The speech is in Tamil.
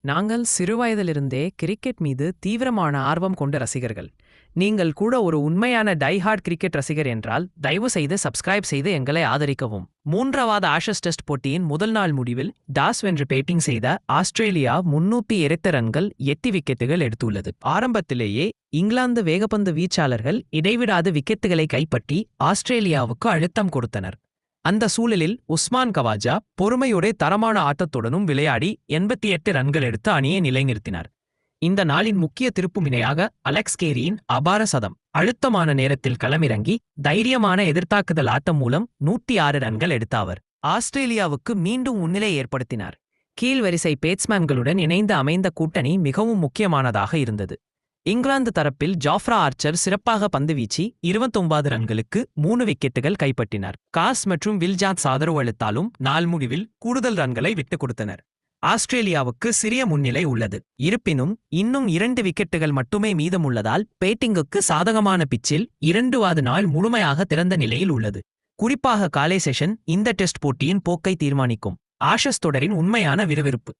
நாங்கள் சிறுவயதிலிருந்தே கிரிக்கெட் மீது தீவிரமான ஆர்வம் கொண்ட ரசிகர்கள். நீங்கள் கூட ஒரு உண்மையான டைஹார்ட் கிரிக்கெட் ரசிகர் என்றால் தயவு செய்து சப்ஸ்கிரைப் செய்து எங்களை ஆதரிக்கவும். மூன்றாவது ஆஷஸ் டெஸ்ட் போட்டியின் முதல் நாள் முடிவில் டாஸ் வென்று பேட்டிங் செய்த ஆஸ்திரேலியா 308 ரன்கள் 8 விக்கெட்டுகள் எடுத்துள்ளது. ஆரம்பத்திலேயே இங்கிலாந்து வேகப்பந்து வீச்சாளர்கள் இடைவிடாது விக்கெட்டுகளை கைப்பற்றி ஆஸ்திரேலியாவுக்கு அழுத்தம் கொடுத்தனர். அந்த சூழலில் உஸ்மான் கவாஜா பொறுமையோட தரமான ஆட்டத்துடனும் விளையாடி 88 ரன்கள் எடுத்து அணியை நிலைநிறுத்தினார். இந்த நாளின் முக்கிய திருப்புமுனையாக அலெக்ஸ் கேரியின் அபார சதம். அழுத்தமான நேரத்தில் களமிறங்கி தைரியமான எதிர்த்தாக்குதல் ஆட்டம் மூலம் 106 ரன்கள் எடுத்த அவர் ஆஸ்திரேலியாவுக்கு மீண்டும் முன்னிலை ஏற்படுத்தினார். கீழ்வரிசை பேட்ஸ்மேன்களுடன் இணைந்து அமைந்த கூட்டணி மிகவும் முக்கியமானதாக இருந்தது. இங்கிலாந்து தரப்பில் ஜாஃப்ரா ஆர்ச்சர் சிறப்பாக பந்து வீச்சி 29 ரன்களுக்கு 3 விக்கெட்டுகள் கைப்பற்றினார். காஸ் மற்றும் வில்ஜான்ஸ் ஆதரவு அளித்தாலும் நாள் முடிவில் கூடுதல் ரன்களை விட்டுக் கொடுத்தனர். ஆஸ்திரேலியாவுக்கு சிறிய முன்னிலை உள்ளது. இருப்பினும் இன்னும் 2 விக்கெட்டுகள் மட்டுமே மீதமுள்ளதால் பேட்டிங்குக்கு சாதகமான பிச்சில் 2வது நாள் முழுமையாக திறந்த நிலையில் உள்ளது. குறிப்பாக காலை செஷன் இந்த டெஸ்ட் போட்டியின் போக்கை தீர்மானிக்கும். ஆஷஸ் தொடரின் உண்மையான விறுவிறுப்பு